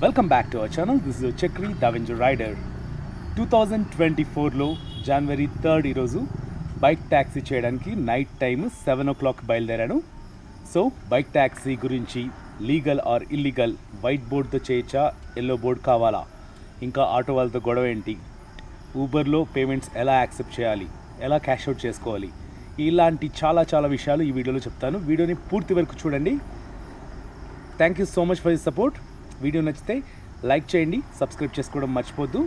Welcome back to our channel. This is Chakri the avenger rider. 2024లో జనవరి 3 ఈరోజు bike taxi చేయడానికి నైట్ టైమ్ 7 o'clock బయలుదేరాను. సో బైక్ ట్యాక్సీ గురించి లీగల్ ఆర్ ఇల్లీగల్, వైట్ బోర్డ్తో చేయొచ్చా, ఎల్లో బోర్డ్ కావాలా, ఇంకా ఆటో వాళ్ళతో గొడవ ఏంటి, ఊబర్లో పేమెంట్స్ ఎలా యాక్సెప్ట్ చేయాలి, ఎలా క్యాష్ అవుట్ చేసుకోవాలి, ఇలాంటి చాలా విషయాలు ఈ వీడియోలో చెప్తాను. వీడియోని పూర్తి వరకు చూడండి. Thank you so much for the support. Video నచ్చితే లైక్ చేయండి, సబ్స్క్రైబ్ చేసుకోవడం మర్చిపోద్దు.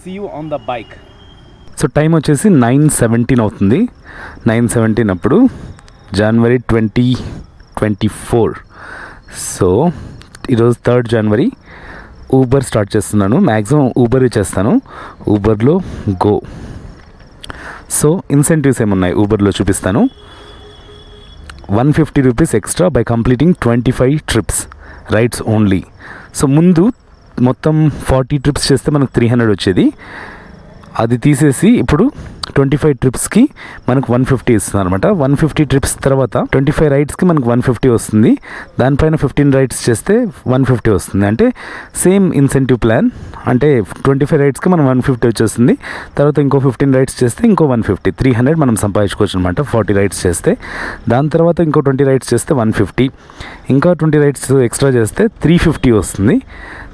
See you on the bike. So time వచ్చేసి 9:17 అవుతుంది. 9:17 అప్పుడు జనవరి 2024. సో ఈరోజు 3rd జనవరి. ఊబర్ స్టార్ట్ చేస్తున్నాను. మ్యాక్సిమం ఊబర్ చేస్తాను. ఊబర్లో గో. సో ఇన్సెంటివ్స్ ఏమున్నాయి ఊబర్లో చూపిస్తాను. 150 rupees extra by completing 25 trips rides only. So ముందు మొత్తం 40 ట్రిప్స్ చేస్తే మనకు 300 వచ్చేది. అది తీసేసి ఇప్పుడు 25 ట్రిప్స్కి మనకు 150 ఇస్తుంది అనమాట. 150 ట్రిప్స్ తర్వాత 25 రైడ్స్కి మనకు 150 వస్తుంది. దానిపైన 15 రైడ్స్ చేస్తే 150 వస్తుంది. అంటే సేమ్ ఇన్సెంటివ్ ప్లాన్. అంటే 25 రైడ్స్కి మనం 150 వచ్చేస్తుంది. తర్వాత ఇంకో 15 రైడ్స్ చేస్తే ఇంకో 150, 300 మనం సంపాదించుకోవచ్చు అనమాట 40 రైడ్స్ చేస్తే. దాని తర్వాత ఇంకో 20 రైడ్స్ చేస్తే 150, ఇంకా 20 రైడ్స్ ఎక్స్ట్రా చేస్తే 350 వస్తుంది.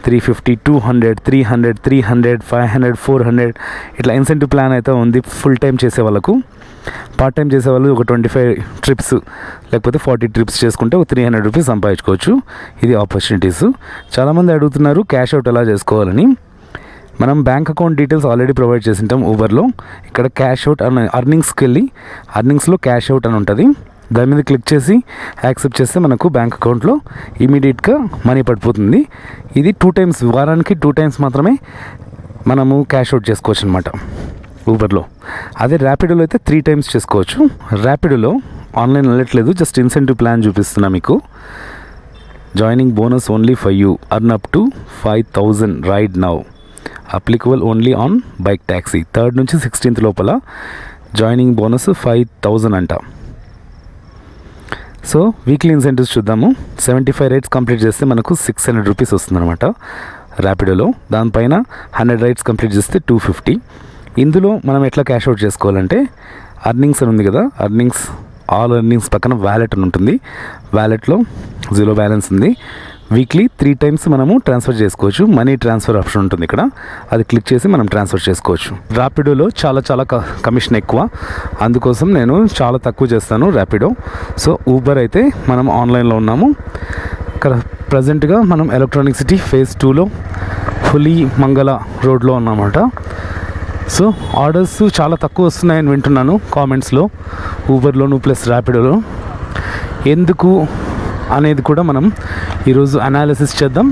350, 200, 300, 300, 500, 400 ఇట్లా ఇన్సెంటివ్ ప్లాన్ అయితే ఉంది. ఫుల్ టైం చేసే వాళ్ళకు. పార్ట్ టైం చేసే వాళ్ళు ఒక 25 ట్రిప్స్ లేకపోతే 40 ట్రిప్స్ చేసుకుంటే ఒక 300 రూపీస్ సంపాదించుకోవచ్చు. ఇది ఆపర్చునిటీస్. చాలామంది అడుగుతున్నారు క్యాష్ అవుట్ ఎలా చేసుకోవాలని. మనం bank account details already provide చేసి ఉంటాం ఊబర్లో. ఇక్కడ క్యాష్ అవుట్ అని అర్నింగ్స్కి వెళ్ళి అర్నింగ్స్లో క్యాష్ అవుట్ అని ఉంటుంది. దాని మీద క్లిక్ చేసి యాక్సెప్ట్ చేస్తే మనకు బ్యాంక్ అకౌంట్లో ఇమీడియట్గా మనీ పడిపోతుంది. ఇది 2 times, వారానికి 2 times మాత్రమే మనము క్యాష్ అవుట్ చేసుకోవచ్చు అనమాట ఊబర్లో. అదే ర్యాపిడోలో అయితే 3 times చేసుకోవచ్చు. ర్యాపిడోలో ఆన్లైన్ వెళ్ళట్లేదు, జస్ట్ ఇన్సెంటివ్ ప్లాన్ చూపిస్తున్నా మీకు. Joining bonus only for you, earn up to 5,000 ride now, applicable only on bike taxi. 3rd నుంచి 16th లోపల జాయినింగ్ బోనస్ 5,000 అంట. సో వీక్లీ ఇన్సెంటివ్స్ చూద్దాము. 75 రైడ్స్ కంప్లీట్ చేస్తే మనకు 600 రూపీస్ వస్తుందన్నమాట ర్యాపిడోలో. దానిపైన 100 రైడ్స్ కంప్లీట్ చేస్తే 250. ఇందులో మనం ఎట్లా క్యాష్ అవుట్ చేసుకోవాలంటే అర్నింగ్స్ అని ఉంది కదా, అర్నింగ్స్, ఆల్ అర్నింగ్స్ పక్కన వ్యాలెట్ అని ఉంటుంది. వ్యాలెట్లో 0 బ్యాలెన్స్ ఉంది. వీక్లీ 3 times మనము ట్రాన్స్ఫర్ చేసుకోవచ్చు. మనీ ట్రాన్స్ఫర్ ఆప్షన్ ఉంటుంది ఇక్కడ, అది క్లిక్ చేసి మనం ట్రాన్స్ఫర్ చేసుకోవచ్చు. ర్యాపిడోలో చాలా కమిషన్ ఎక్కువ, అందుకోసం నేను చాలా తక్కువ చేస్తాను ర్యాపిడో. సో ఊబర్ అయితే మనం ఆన్లైన్లో ఉన్నాము. ఇక్కడ ప్రజెంట్గా మనం ఎలక్ట్రానిక్ సిటీ phase 2లో హులీ మంగళ రోడ్లో ఉన్నామన్నమాట. సో ఆర్డర్స్ చాలా తక్కువ వస్తున్నాయని వింటున్నాను కామెంట్స్లో, ఊబర్లోను ప్లస్ ర్యాపిడోలో. ఎందుకు అనేది కూడా మనం ఈరోజు అనాలిసిస్ చేద్దాం.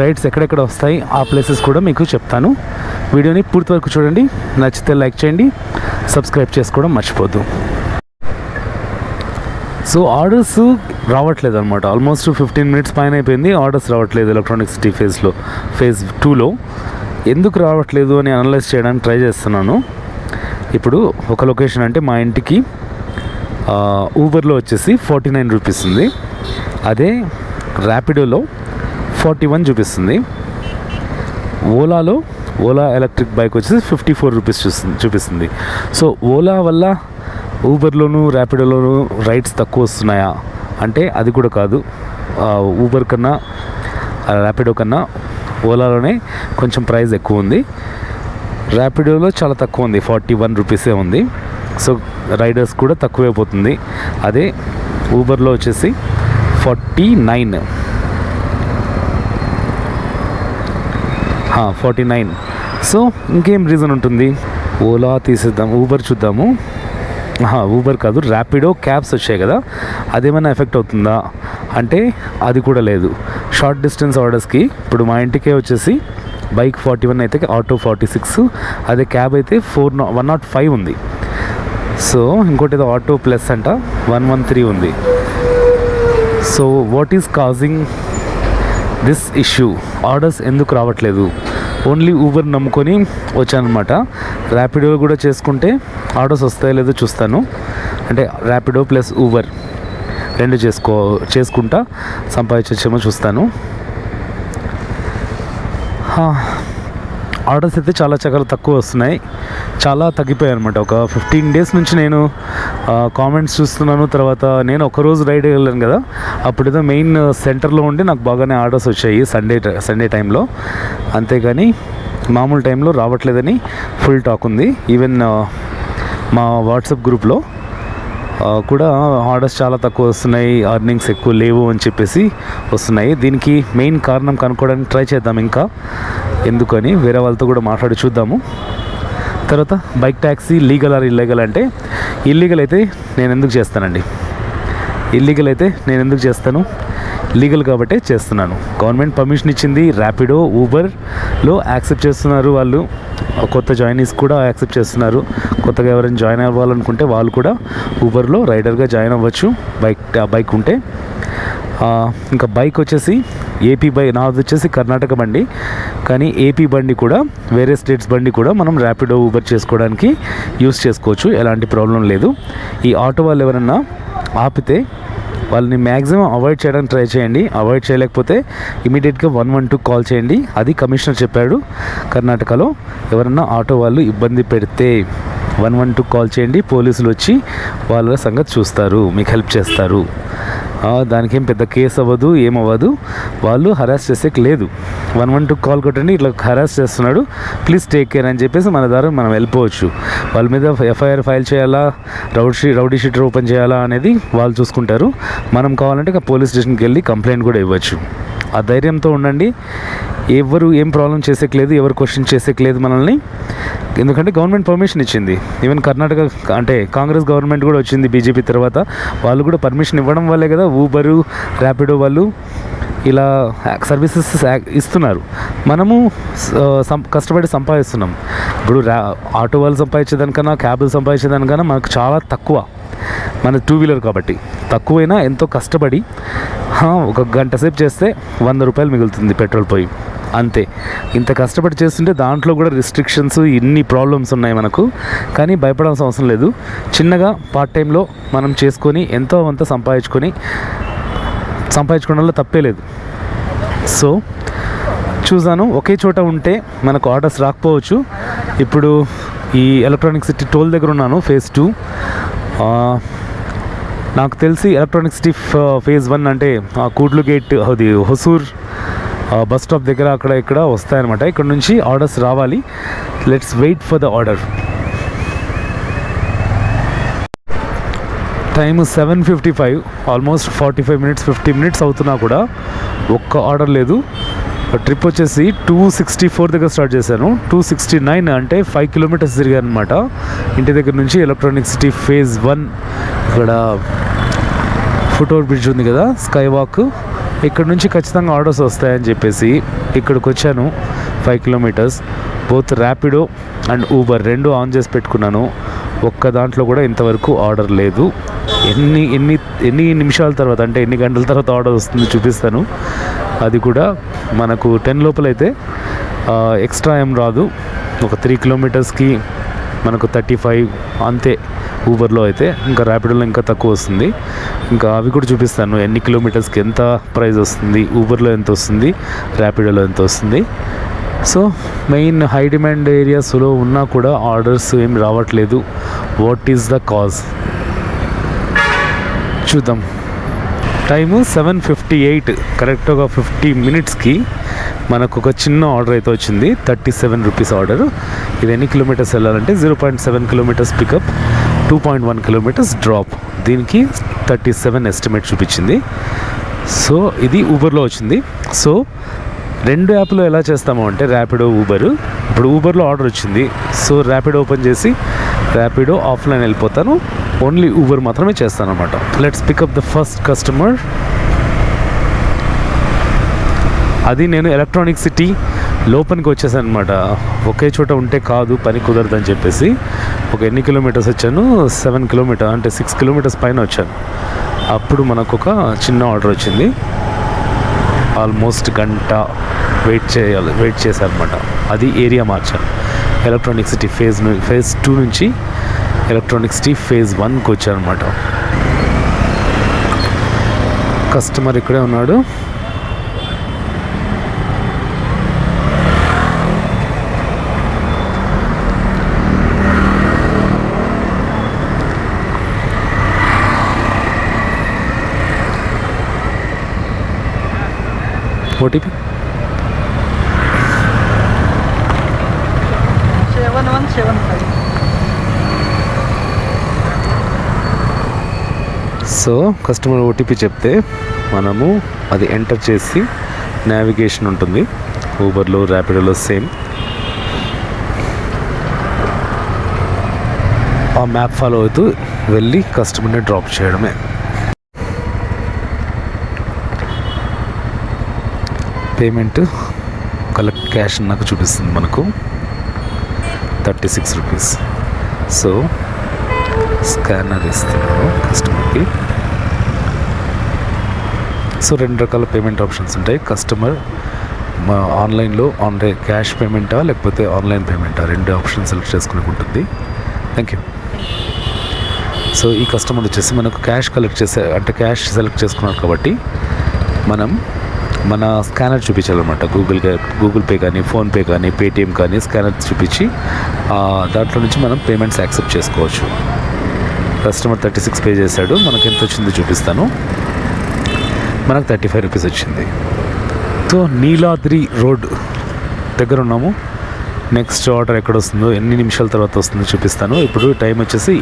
రైడ్స్ ఎక్కడెక్కడ వస్తాయి ఆ ప్లేసెస్ కూడా మీకు చెప్తాను. వీడియోని పూర్తి వరకు చూడండి. నచ్చితే లైక్ చేయండి, సబ్స్క్రైబ్ చేసుకోవడం మర్చిపోద్దు. సో ఆర్డర్స్ రావట్లేదు అనమాట. ఆల్మోస్ట్ 15 minutes పైన అయిపోయింది, ఆర్డర్స్ రావట్లేదు ఎలక్ట్రానిక్ సిటీ phase 2లో. ఎందుకు రావట్లేదు అని అనలైజ్ చేయడానికి ట్రై చేస్తున్నాను. ఇప్పుడు ఒక లొకేషన్ అంటే మా ఇంటికి ఊబర్లో వచ్చేసి 49 రూపీస్ ఉంది. అదే ర్యాపిడోలో 41 చూపిస్తుంది. ఓలా ఎలక్ట్రిక్ బైక్ వచ్చేసి 54 రూపీస్ చూపిస్తుంది. సో ఓలా వల్ల ఊబర్లోను ర్యాపిడోలోను రైడ్స్ తక్కువ వస్తున్నాయా అంటే అది కూడా కాదు. ఊబర్ కన్నా ర్యాపిడో కన్నా ఓలాలోనే కొంచెం ప్రైస్ ఎక్కువ ఉంది. ర్యాపిడోలో చాలా తక్కువ ఉంది, 41 రూపీసే ఉంది. సో రైడర్స్ కూడా తక్కువైపోతుంది. అదే ఊబర్లో వచ్చేసి 49. 49. సో ఇంకేం రీజన్ ఉంటుంది? ఓలా తీసేద్దాం, ఊబర్ చూద్దాము. ఊబర్ కాదు, ర్యాపిడో క్యాబ్స్ వచ్చాయి కదా, అదేమైనా ఎఫెక్ట్ అవుతుందా అంటే అది కూడా లేదు. షార్ట్ డిస్టెన్స్ ఆర్డర్స్కి ఇప్పుడు మా ఇంటికే వచ్చేసి బైక్ 41 అయితే ఆటో 46, అదే క్యాబ్ అయితే 105 ఉంది. సో ఇంకోటి ఏదో ఆటో ప్లస్ అంట 113 ఉంది. So what is causing this issue? Orders ఎందుకు రావట్లేదు? ఓన్లీ ఊబర్ నమ్ముకొని వచ్చానమాట. ర్యాపిడో కూడా చేసుకుంటే ఆర్డర్స్ వస్తాయో లేదో చూస్తాను. అంటే ర్యాపిడో ప్లస్ ఊబర్ 2 చేసుకుంటా సంపాదించొచ్చేమో చూస్తాను. ఆర్డర్స్ అయితే చాలా తక్కువ వస్తున్నాయి, చాలా తగ్గిపోయాయి అనమాట. ఒక 15 డేస్ నుంచి నేను కామెంట్స్ చూస్తున్నాను. తర్వాత నేను ఒకరోజు రైడ్ వెళ్ళాను కదా, అప్పుడేదో మెయిన్ సెంటర్లో ఉండి నాకు బాగానే ఆర్డర్స్ వచ్చాయి సండే టైంలో. అంతేగాని మామూలు టైంలో రావట్లేదని ఫుల్ టాక్ ఉంది. ఈవెన్ మా వాట్సాప్ గ్రూప్లో కూడా ఆర్డర్స్ చాలా తక్కువ వస్తున్నాయి, అర్నింగ్స్ ఎక్కువ లేవు అని చెప్పేసి వస్తున్నాయి. దీనికి మెయిన్ కారణం కనుక్కోవడానికి ట్రై చేద్దాం. ఇంకా ఎందుకని వేరే వాళ్ళతో కూడా మాట్లాడి చూద్దాము. తర్వాత bike taxi legal or illegal అంటే, ఇల్లీగల్ అయితే నేను ఎందుకు చేస్తానండి, లీగల్ కాబట్టే చేస్తున్నాను. గవర్నమెంట్ పర్మిషన్ ఇచ్చింది, ర్యాపిడో ఊబర్లో యాక్సెప్ట్ చేస్తున్నారు వాళ్ళు. కొత్త జాయినీస్ కూడా యాక్సెప్ట్ చేస్తున్నారు. కొత్తగా ఎవరైనా జాయిన్ అవ్వాలనుకుంటే వాళ్ళు కూడా ఊబర్లో రైడర్గా జాయిన్ అవ్వచ్చు బైక్ ఉంటే. ఇంకా బైక్ వచ్చేసి ఏపీ నాది వచ్చేసి కర్ణాటక బండి, కానీ ఏపీ బండి కూడా వేరే స్టేట్స్ బండి కూడా మనం ర్యాపిడో ఊబర్ చేసుకోవడానికి యూస్ చేసుకోవచ్చు, ఎలాంటి ప్రాబ్లం లేదు. ఈ ఆటో వాళ్ళు ఎవరన్నా ఆపితే వాళ్ళని మ్యాక్సిమం అవాయిడ్ చేయడానికి ట్రై చేయండి. అవాయిడ్ చేయలేకపోతే ఇమీడియట్గా 112 కాల్ చేయండి. అది కమిషనర్ చెప్పాడు. కర్ణాటకలో ఎవరన్నా ఆటో వాళ్ళు ఇబ్బంది పెడితే 112 కాల్ చేయండి, పోలీసులు వచ్చి వాళ్ళ సంగతి చూస్తారు, మీకు హెల్ప్ చేస్తారు. దానికేం పెద్ద కేసు అవ్వదు, ఏమవ్వదు. వాళ్ళు హరాస్ చేసేకి లేదు. 112 కాల్ కొట్టండి, ఇట్లా హరాస్ చేస్తున్నాడు, ప్లీజ్ టేక్ కేర్ అని చెప్పేసి మన ద్వారా మనం వెళ్ళిపోవచ్చు. వాళ్ళ మీద ఎఫ్ఐఆర్ ఫైల్ చేయాలా, రౌడీ షీటర్ ఓపెన్ చేయాలా అనేది వాళ్ళు చూసుకుంటారు. మనం కావాలంటే పోలీస్ స్టేషన్కి వెళ్ళి కంప్లైంట్ కూడా ఇవ్వచ్చు. ఆ ధైర్యంతో ఉండండి. ఎవరు ఏం ప్రాబ్లం చేసేయలేదు, ఎవరు క్వశ్చన్ చేసేయలేదు మనల్ని. ఎందుకంటే గవర్నమెంట్ పర్మిషన్ ఇచ్చింది. ఈవెన్ కర్ణాటక అంటే కాంగ్రెస్ గవర్నమెంట్ కూడా వచ్చింది బీజేపీ తర్వాత, వాళ్ళు కూడా పర్మిషన్ ఇవ్వడం వల్లే కదా ఊబరు ర్యాపిడో వాళ్ళు ఇలా సర్వీసెస్ ఇస్తున్నారు. మనము కష్టపడి సంపాదిస్తున్నాం. ఇప్పుడు ఆటో వాళ్ళు సంపాదించేదానికన్నా, క్యాబ్లు సంపాదించేదానికన్నా మనకు చాలా తక్కువ. మన 2 వీలర్ కాబట్టి తక్కువైనా ఎంతో కష్టపడి ఒక గంట సేపు చేస్తే 100 రూపాయలు మిగులుతుంది పెట్రోల్ పోయి, అంతే. ఇంత కష్టపడి చేస్తుంటే దాంట్లో కూడా రిస్ట్రిక్షన్స్, ఇన్ని ప్రాబ్లమ్స్ ఉన్నాయి మనకు. కానీ భయపడాల్సిన అవసరం లేదు. చిన్నగా పార్ట్ టైంలో మనం చేసుకొని ఎంతో అంత సంపాదించుకోవడంలో తప్పే లేదు. సో చూసాను, ఒకే చోట ఉంటే మనకు ఆర్డర్స్ రాకపోవచ్చు. ఇప్పుడు ఈ ఎలక్ట్రానిక్ సిటీ టోల్ దగ్గర ఉన్నాను, ఫేజ్ 2. నాకు తెలిసి ఎలక్ట్రానిక్ సిటీ ఫేజ్ 1 అంటే కూడ్లు గేట్, అది హొసూర్ బస్ స్టాప్ దగ్గర అక్కడ ఇక్కడ వస్తాయన్నమాట. ఇక్కడ నుంచి ఆర్డర్స్ రావాలి. Let's wait for the order. Time 7:55, almost 45 minutes 50 minutes అవుతున్నా కూడా ఒక్క ఆర్డర్ లేదు. ట్రిప్ వచ్చేసి 264 దగ్గర స్టార్ట్ చేశాను. 269 అంటే 5 కిలోమీటర్స్ తిరిగాను అనమాట ఇంటి దగ్గర నుంచి. ఎలక్ట్రానిక్ సిటీ ఫేజ్ 1 ఇక్కడ ఫుట్ ఓవర్ బ్రిడ్జ్ ఉంది కదా, స్కై వాక్, ఇక్కడ నుంచి ఖచ్చితంగా ఆర్డర్స్ వస్తాయని చెప్పేసి ఇక్కడికి వచ్చాను. 5 kilometres both Rapido and Uber 2 on చేసి పెట్టుకున్నాను. ఒక్క దాంట్లో కూడా ఇంతవరకు ఆర్డర్ లేదు. ఎన్ని నిమిషాల తర్వాత అంటే ఎన్ని గంటల తర్వాత ఆర్డర్ వస్తుంది చూపిస్తాను. అది కూడా మనకు 10 లోపలైతే ఎక్స్ట్రా ఏం రాదు. ఒక 3 కిలోమీటర్స్కి మనకు 35 అంతే ఊబర్లో అయితే. ఇంకా ర్యాపిడోలో ఇంకా తక్కువ వస్తుంది. ఇంకా అవి కూడా చూపిస్తాను, ఎన్ని కిలోమీటర్స్కి ఎంత ప్రైస్ వస్తుంది, ఊబర్లో ఎంత వస్తుంది, ర్యాపిడోలో ఎంత వస్తుంది. సో మెయిన్ హై డిమాండ్ ఏరియాస్లో ఉన్నా కూడా ఆర్డర్స్ ఏం రావట్లేదు. వాట్ ఈస్ ద కాజ్ చూద్దాం. టైము 7:58, కరెక్ట్గా 50 మినిట్స్కి మనకు ఒక చిన్న ఆర్డర్ అయితే వచ్చింది. 37 రూపీస్ ఆర్డర్. ఇది ఎన్ని కిలోమీటర్స్ వెళ్ళాలంటే 0.7 కిలోమీటర్స్ పికప్, 2.1 కిలోమీటర్స్ డ్రాప్. దీనికి 37 ఎస్టిమేట్ చూపించింది. సో ఇది ఊబర్లో వచ్చింది. సో 2 యాప్లో ఎలా చేస్తాము అంటే ర్యాపిడో, ఊబర్. ఇప్పుడు ఊబర్లో ఆర్డర్ వచ్చింది, సో ర్యాపిడో ఓపెన్ చేసి ర్యాపిడో ఆఫ్లైన్ వెళ్ళిపోతాను, ఓన్లీ ఊబర్ మాత్రమే చేస్తాను అనమాట. Let's pick up the first customer. అది నేను ఎలక్ట్రానిక్ సిటీ లోపలికి వచ్చేసాను అనమాట. ఒకే చోట ఉంటే కాదు, పని కుదరదని చెప్పేసి ఒక ఎన్ని కిలోమీటర్స్ వచ్చాను, 7 కిలోమీటర్ అంటే 6 కిలోమీటర్స్ పైన వచ్చాను. అప్పుడు మనకు ఒక చిన్న ఆర్డర్ వచ్చింది. ఆల్మోస్ట్ గంట వెయిట్ చేశాను అనమాట. అది ఏరియా మార్చాను. ఎలక్ట్రానిక్ సిటీ ఫేజ్ 2 నుంచి ఎలక్ట్రానిక్ సిటీ ఫేజ్ 1కి వచ్చాను అనమాట. కస్టమర్ ఇక్కడే ఉన్నాడు. ఓటీపీ 7175. సో కస్టమర్ ఓటీపీ చెప్తే మనము అది ఎంటర్ చేసి నావిగేషన్ ఉంటుంది. ఊబర్లో, ర్యాపిడోలో సేమ్ ఆ మ్యాప్ ఫాలో అవుతూ వెళ్ళి కస్టమర్ని డ్రాప్ చేయడమే. పేమెంట్ కలెక్ట్ క్యాష్ నాకు చూపిస్తుంది మనకు 36 రూపీస్. సో స్కానర్ ఇస్తున్నాను కస్టమర్కి. సో 2 రకాల పేమెంట్ ఆప్షన్స్ ఉంటాయి. కస్టమర్ ఆన్లైన్లో క్యాష్ పేమెంటా లేకపోతే ఆన్లైన్ పేమెంటా 2 ఆప్షన్ సెలెక్ట్ చేసుకుని ఉంటుంది. Thank you. సో ఈ కస్టమర్ వచ్చేసి మనకు క్యాష్ క్యాష్ సెలెక్ట్ చేసుకున్నారు కాబట్టి మనం మన స్కానర్ చూపించాలన్నమాట. గూగుల్ పే కానీ, ఫోన్పే కానీ, పేటిఎం కానీ స్కానర్ చూపించి దాంట్లో నుంచి మనం పేమెంట్స్ యాక్సెప్ట్ చేసుకోవచ్చు. కస్టమర్ 36 పే చేశాడు. మనకు ఎంత వచ్చిందో చూపిస్తాను. మనకు 35 రూపీస్ వచ్చింది. సో నీలాద్రి రోడ్ దగ్గర ఉన్నాము. నెక్స్ట్ ఆర్డర్ ఎక్కడ వస్తుందో, ఎన్ని నిమిషాల తర్వాత వస్తుందో చూపిస్తాను. ఇప్పుడు టైం వచ్చేసి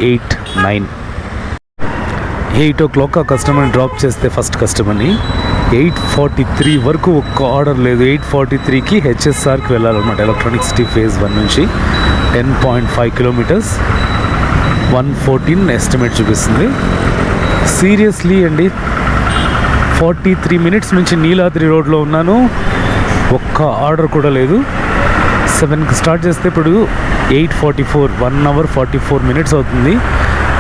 8 o'clock ఆ కస్టమర్ని డ్రాప్ చేస్తే ఫస్ట్ కస్టమర్ని 8:43 వరకు ఒక్క ఆర్డర్ లేదు. 8:43కి హెచ్ఎస్ఆర్కి వెళ్ళాలన్నమాట. ఎలక్ట్రానిక్ సిటీ ఫేజ్ 1 నుంచి 10.5 కిలోమీటర్స్ 114 ఎస్టిమేట్ చూపిస్తుంది. సీరియస్లీ అండి, 43 minutes నుంచి నీలాద్రి రోడ్లో ఉన్నాను. ఒక్క ఆర్డర్ కూడా లేదు. 7కి స్టార్ట్ చేస్తే ఇప్పుడు 8:44 1 hour 44 minutes అవుతుంది.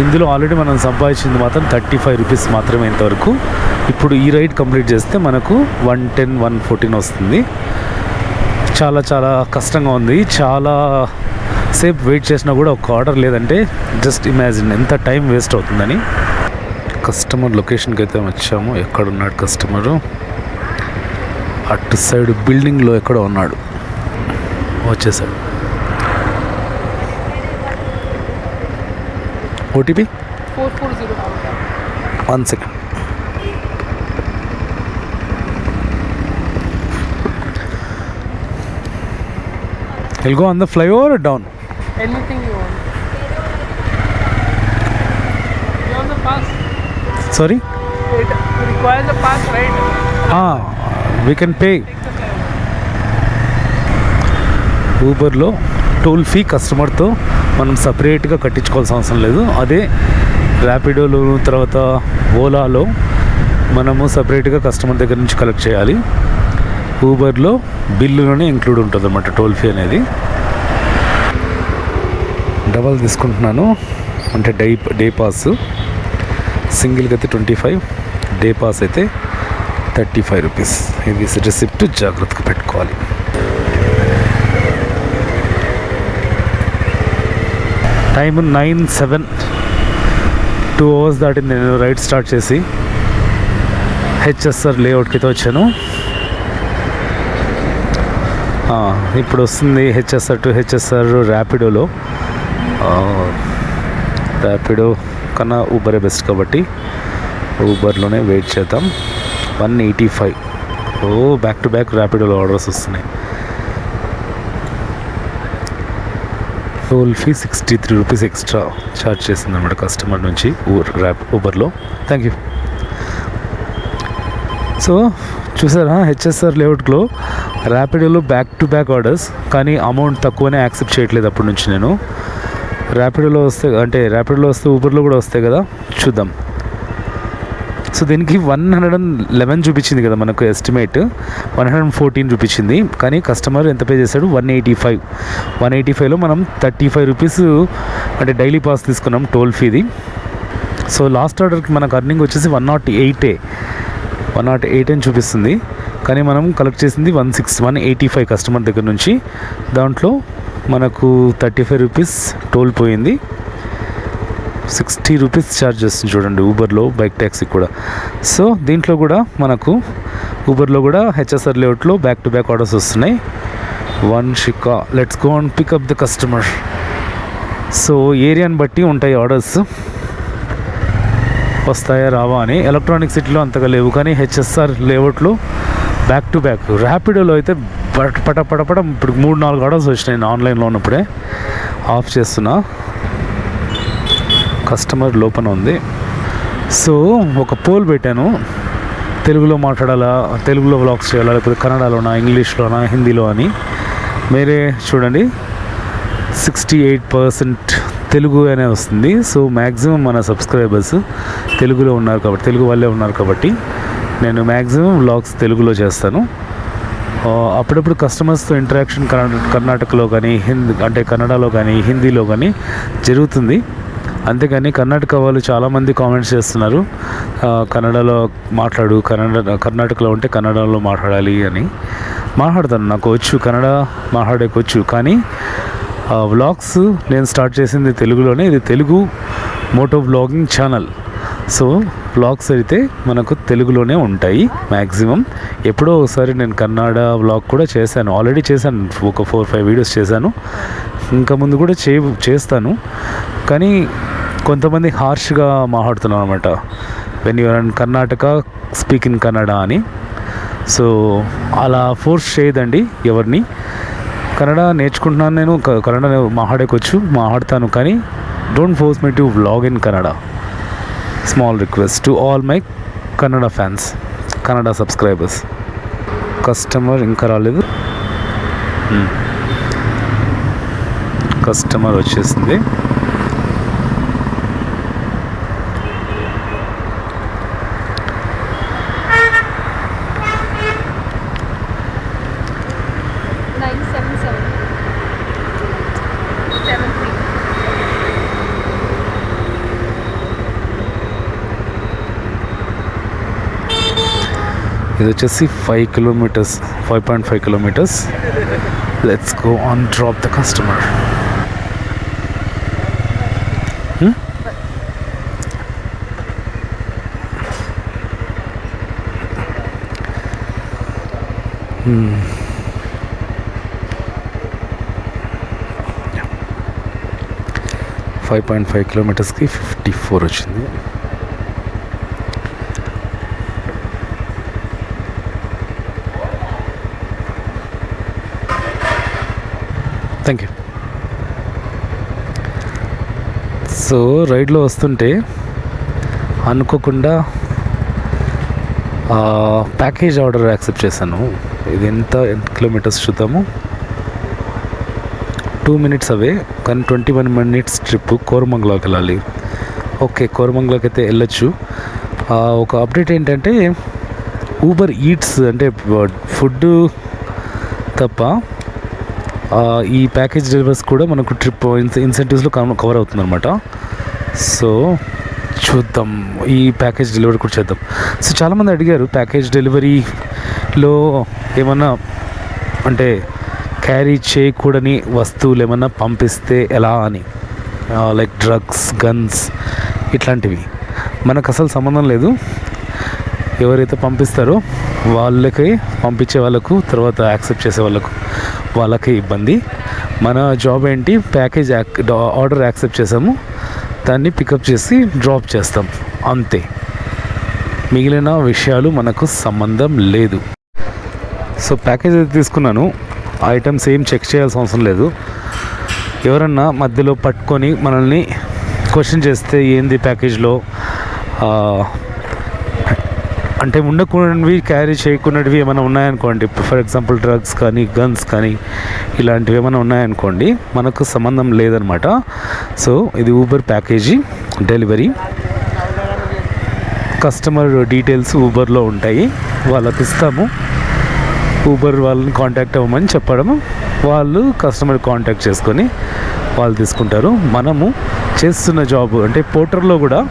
ఇందులో ఆల్రెడీ మనం సంపాదించింది మాత్రం 35 రూపీస్ మాత్రమే ఇంతవరకు. ఇప్పుడు ఈ రైడ్ కంప్లీట్ చేస్తే మనకు 110 114 వస్తుంది. చాలా చాలా కష్టంగా ఉంది. చాలా సేపు వెయిట్ చేసినా కూడా ఒక ఆర్డర్ లేదంటే జస్ట్ ఇమాజిన్ ఎంత టైం వేస్ట్ అవుతుందని. కస్టమర్ లొకేషన్కి అయితే వచ్చాము. ఎక్కడున్నాడు కస్టమరు? అటు సైడ్ బిల్డింగ్లో ఎక్కడో ఉన్నాడు. వచ్చేసాడు. OTP 440. 1 second. He'll go on the flyover or down? Anything you want. You want the pass? Sorry? It requires the pass, right? We can pay. ఊబర్లో టోల్ ఫీ కస్టమర్తో మనం సపరేట్గా కట్టించుకోవాల్సిన అవసరం లేదు. అదే ర్యాపిడోలో తర్వాత ఓలాలో మనము సపరేట్గా కస్టమర్ దగ్గర నుంచి కలెక్ట్ చేయాలి. ఊబర్లో బిల్లులోనే ఇంక్లూడ్ ఉంటుంది అన్నమాట టోల్ ఫీ అనేది. డబల్ తీసుకుంటున్నాను, అంటే డే పాస్. సింగిల్కి అయితే 25, డే పాస్ అయితే 35 రూపీస్. ఇది రిసిప్ట్ జాగ్రత్తగా పెట్టుకోవాలి. టైం 9:07, 2 hours దాటింది నేను రైడ్ స్టార్ట్ చేసి. హెచ్ఎస్ఆర్ లేఅవుట్కి అయితే వచ్చాను. ఇప్పుడు వస్తుంది హెచ్ఎస్ఆర్ టు హెచ్ఎస్ఆర్ ర్యాపిడోలో. ర్యాపిడో కన్నా ఊబరే బెస్ట్ కాబట్టి ఊబర్లోనే వెయిట్ చేద్దాం. 185. బ్యాక్ టు బ్యాక్ ర్యాపిడోలో ఆర్డర్స్ వస్తున్నాయి. Toll fee 63 rupees extra charge చేసింది అన్నమాట కస్టమర్ నుంచి ఊబర్లో. Thank you. సో చూసారా, హెచ్ఎస్ఆర్ లేఅవుట్లో ర్యాపిడోలో బ్యాక్ టు బ్యాక్ ఆర్డర్స్, కానీ అమౌంట్ తక్కువనే యాక్సెప్ట్ చేయట్లేదు అప్పటి నుంచి నేను. ర్యాపిడోలో వస్తే ఊబర్లో కూడా వస్తాయి కదా, చూద్దాం. సో దీనికి 111 చూపించింది కదా మనకు ఎస్టిమేట్. 114 చూపించింది, కానీ కస్టమర్ ఎంత పే చేశాడు? 185. 185లో మనం 35 రూపీస్ అంటే డైలీ పాస్ తీసుకున్నాం టోల్ ఫీది. సో లాస్ట్ ఆర్డర్కి మనకు అర్నింగ్ వచ్చేసి 108 అని చూపిస్తుంది, కానీ మనం కలెక్ట్ చేసింది 185 కస్టమర్ దగ్గర నుంచి. దాంట్లో మనకు 35 రూపీస్ టోల్ పోయింది. 60 రూపీస్ ఛార్జ్ చేస్తుంది చూడండి ఊబర్లో, బైక్ ట్యాక్సీ కూడా. సో దీంట్లో కూడా మనకు ఊబర్లో కూడా హెచ్ఎస్ఆర్ లేఅవుట్లో బ్యాక్ టు బ్యాక్ ఆర్డర్స్ వస్తున్నాయి. Shikha, let's go and pick up the customer. So ఏరియాని బట్టి ఉంటాయి ఆర్డర్స్, వస్తాయా రావా అని. ఎలక్ట్రానిక్ సిటీలో అంతగా లేవు, కానీ హెచ్ఎస్ఆర్ లేఅవుట్లో బ్యాక్ టు బ్యాక్. ర్యాపిడోలో అయితే పట ఇప్పుడు 3-4 ఆర్డర్స్ వచ్చినాయి నేను ఆన్లైన్లో ఉన్నప్పుడే. ఆఫ్ చేస్తున్నా, కస్టమర్ లోపల ఉంది. సో ఒక పోల్ పెట్టాను, తెలుగులో మాట్లాడాలా, తెలుగులో వ్లాగ్స్ చేయాలా, లేకపోతే కన్నడలోనా, ఇంగ్లీష్లోనా, హిందీలో అని. మీరే చూడండి, 68% తెలుగు అనే వస్తుంది. సో మ్యాక్సిమం మన సబ్స్క్రైబర్స్ తెలుగులో ఉన్నారు కాబట్టి, తెలుగు వాళ్ళే ఉన్నారు కాబట్టి నేను మ్యాక్సిమం వ్లాగ్స్ తెలుగులో చేస్తాను. అప్పుడప్పుడు కస్టమర్స్తో ఇంటరాక్షన్ కర్ణాటకలో కానీ, అంటే కన్నడలో కానీ, హిందీలో కానీ జరుగుతుంది. అంతేగాని కర్ణాటక వాళ్ళు చాలామంది కామెంట్స్ చేస్తున్నారు, కన్నడలో మాట్లాడు, కర్ణాటకలో ఉంటే కన్నడలో మాట్లాడాలి అని. మాట్లాడతాను, నాకు వచ్చు, కన్నడ మాట్లాడేకొచ్చు. కానీ వ్లాగ్స్ నేను స్టార్ట్ చేసింది తెలుగులోనే. ఇది తెలుగు moto vlogging channel. So vlogs అయితే మనకు తెలుగులోనే ఉంటాయి మ్యాక్సిమం. ఎప్పుడో ఒకసారి నేను కన్నడ వ్లాగ్ కూడా చేశాను, ఆల్రెడీ చేశాను, ఒక 4-5 వీడియోస్ చేశాను. ఇంకా ముందు కూడా చేస్తాను. కానీ కొంతమంది హార్ష్గా మాట్లాడుతున్నాను అనమాట, when you're in Karnataka speak in Kannada అని. సో అలా ఫోర్స్ చేయదండి ఎవరిని. కన్నడ నేర్చుకుంటున్నాను నేను, కన్నడ మాట్లాడేకొచ్చు, మాట్లాడతాను. కానీ don't force me to vlog in Kannada. Small request to all my Kannada fans, Kannada subscribers. Customer ఇంకా రాలేదు, కస్టమర్ వచ్చేసింది. ఇది వచ్చేసి 5 kilometres, 5.5 kilometres. Let's go on drop the customer. Hmm. 5.5 కిలోమీటర్స్కి 54 వచ్చింది. Thank you. సో రైడ్లో వస్తుంటే అనుకోకుండా ప్యాకేజ్ ఆర్డర్ యాక్సెప్ట్ చేశాను. ఇది ఎంత కిలోమీటర్స్ చూద్దాము. 2 minutes అవే, కానీ 21 minutes ట్రిప్. కోరమంగళకి వెళ్ళాలి. ఓకే, కోరమంగళకి అయితే వెళ్ళొచ్చు. ఒక అప్డేట్ ఏంటంటే ఊబర్ ఈట్స్ అంటే ఫుడ్ తప్ప ఈ ప్యాకేజ్ డెలివరీస్ కూడా మనకు ట్రిప్ ఇన్సెంటివ్స్లో కవర్ అవుతుందన్నమాట. సో చూద్దాం, ఈ ప్యాకేజ్ డెలివరీ కూడా చేద్దాం. సో చాలామంది అడిగారు ప్యాకేజ్ డెలివరీలో ఏమన్నా అంటే క్యారీ చేయకూడని వస్తువులు ఏమన్నా పంపిస్తే ఎలా అని, లైక్ డ్రగ్స్, గన్స్ ఇట్లాంటివి. మనకు అసలు సంబంధం లేదు. ఎవరైతే పంపిస్తారో వాళ్ళకి, పంపించే వాళ్ళకు, తర్వాత యాక్సెప్ట్ చేసే వాళ్ళకి ఇబ్బంది. మన జాబ్ ఏంటి, ప్యాకేజ్ ఆర్డర్ యాక్సెప్ట్ చేసాము, దాన్ని పికప్ చేసి డ్రాప్ చేస్తాం, అంతే. మిగిలిన విషయాలు మనకు సంబంధం లేదు. సో ప్యాకేజ్ అయితే తీసుకున్నాను, ఐటమ్స్ ఏం చెక్ చేయాల్సిన అవసరం లేదు. ఎవరన్నా మధ్యలో పట్టుకొని మనల్ని క్వశ్చన్ చేస్తే ఏంది ప్యాకేజ్లో అంటే ఉండకూడనివి, క్యారీ చేయకున్నవి ఏమైనా ఉన్నాయనుకోండి, ఫర్ ఎగ్జాంపుల్ డ్రగ్స్ కానీ, గన్స్ కానీ, ఇలాంటివి ఏమైనా ఉన్నాయనుకోండి, మనకు సంబంధం లేదనమాట. సో ఇది Uber package delivery. Customer details ఊబర్లో ఉంటాయి, వాళ్ళకి ఇస్తాము. ఊబర్ వాళ్ళని కాంటాక్ట్ అవ్వమని చెప్పడము, వాళ్ళు కస్టమర్ కాంటాక్ట్ చేసుకొని వాళ్ళు తీసుకుంటారు. మనము చేస్తున్న జాబ్ అంటే పోర్టర్లో కూడా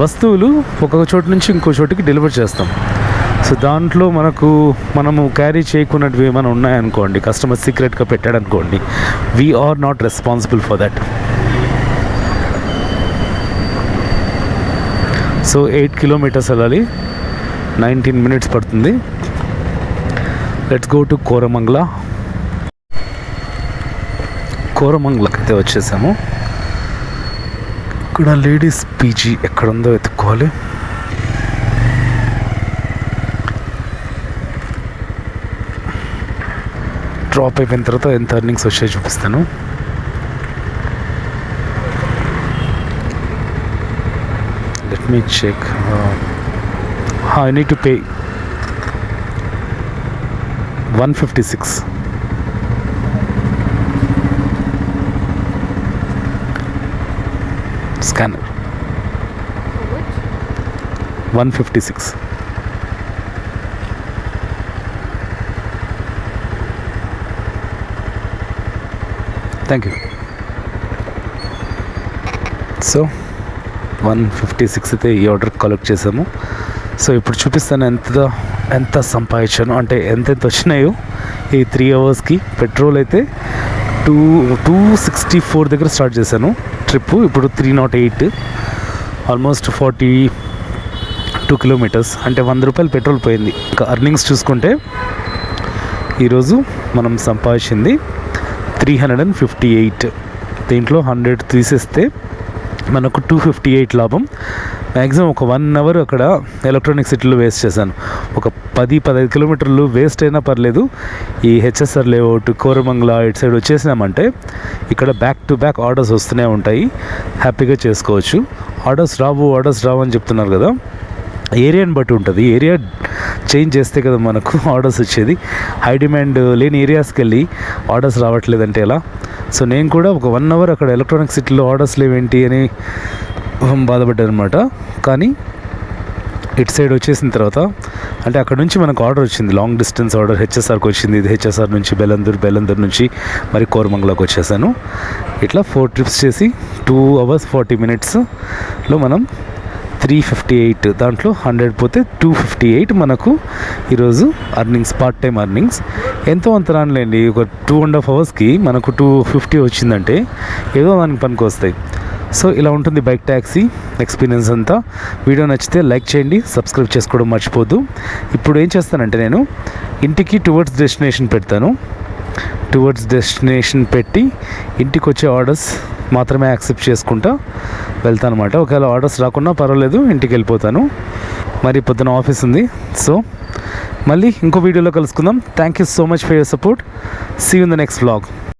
వస్తువులు ఒక చోటు నుంచి ఇంకో చోటుకి డెలివర్ చేస్తాం. సో దాంట్లో మనము క్యారీ చేయకున్నట్టు ఏమైనా ఉన్నాయనుకోండి, కస్టమర్ సీక్రెట్గా పెట్టాడనుకోండి, we are not responsible for that. So 8 kilometers వెళ్ళాలి, 19 minutes పడుతుంది. Let's go to Koramangala. కోరమంగళకి అయితే వచ్చేసాము. ఇక్కడ లేడీస్ పీజీ ఎక్కడుందో వెతుక్కోవాలి. డ్రాప్ అయిపోయిన తర్వాత ఎంత ఎర్నింగ్స్ వచ్చాయో చూపిస్తాను. Let me check. I need to pay 156. Scanner 156. Thank you. So 156 అయితే ఈ ఆర్డర్ కలెక్ట్ చేసాము. సో ఇప్పుడు చూపిస్తాను ఎంత సంపాదించాను, అంటే ఎంత వచ్చినాయో ఈ 3 అవర్స్కి. పెట్రోల్ అయితే 264 దగ్గర స్టార్ట్ చేశాను ట్రిప్, ఇప్పుడు 308, ఆల్మోస్ట్ 42 కిలోమీటర్స్, అంటే 100 రూపాయలు పెట్రోల్ పోయింది. ఇంకా అర్నింగ్స్ చూసుకుంటే ఈరోజు మనం సంపాదించింది 358. దీంట్లో 100 తీసేస్తే మనకు 258 లాభం. మ్యాక్సిమం ఒక 1 అవర్ అక్కడ ఎలక్ట్రానిక్ సిటీలో వేస్ట్ చేశాను. ఒక 10-15 కిలోమీటర్లు వేస్ట్ అయినా పర్లేదు. ఈ హెచ్ఎస్ఆర్ లేఅవుట్, కోరమంగళ ఇటు సైడ్ వచ్చేసినామంటే ఇక్కడ బ్యాక్ టు బ్యాక్ ఆర్డర్స్ వస్తూనే ఉంటాయి, హ్యాపీగా చేసుకోవచ్చు. ఆర్డర్స్ రావు అని చెప్తున్నారు కదా, ఏరియాని బట్టి ఉంటుంది. ఏరియా చేంజ్ చేస్తే కదా మనకు ఆర్డర్స్ వచ్చేది. హై డిమాండ్ లేని ఏరియాస్కి వెళ్ళి ఆర్డర్స్ రావట్లేదంటే ఎలా? సో నేను కూడా ఒక 1 అవర్ అక్కడ ఎలక్ట్రానిక్ సిటీలో ఆర్డర్స్ లేవేంటి అని బాధపడ్డాను అనమాట. కానీ ఇటు సైడ్ వచ్చేసిన తర్వాత, అంటే అక్కడ నుంచి మనకు ఆర్డర్ వచ్చింది, లాంగ్ డిస్టెన్స్ ఆర్డర్ హెచ్ఎస్ఆర్కి వచ్చింది. ఇది హెచ్ఎస్ఆర్ నుంచి బెలందూర్ నుంచి మరి కోరమంగళకు వచ్చేసాను. ఇట్లా 4 ట్రిప్స్ చేసి 2 hours 40 minutesలో మనం 358, దాంట్లో 100 పోతే 258 మనకు ఈరోజు అర్నింగ్స్, పార్ట్ టైం అర్నింగ్స్. ఎంతో అంత రానులేండి, ఒక 2.5 అవర్స్కి మనకు 250 వచ్చిందంటే ఏదో దానికి పనికి వస్తాయి. సో ఇలా ఉంటుంది బైక్ ట్యాక్సీ ఎక్స్పీరియన్స్ అంతా. వీడియో నచ్చితే లైక్ చేయండి, సబ్స్క్రైబ్ చేసుకోవడం మర్చిపోద్దు. ఇప్పుడు ఏం చేస్తానంటే నేను ఇంటికి టువర్డ్స్ డెస్టినేషన్ పెడతాను. టువర్డ్స్ డెస్టినేషన్ పెట్టి ఇంటికి వచ్చే ఆర్డర్స్ మాత్రమే యాక్సెప్ట్ చేసుకుంటా వెళ్తాను అనమాట. ఒకవేళ ఆర్డర్స్ రాకున్నా పర్వాలేదు, ఇంటికి వెళ్ళిపోతాను. మరి పొద్దున ఆఫీస్ ఉంది. సో మళ్ళీ ఇంకో వీడియోలో కలుసుకుందాం. Thank you so much for your support. See you in the next vlog.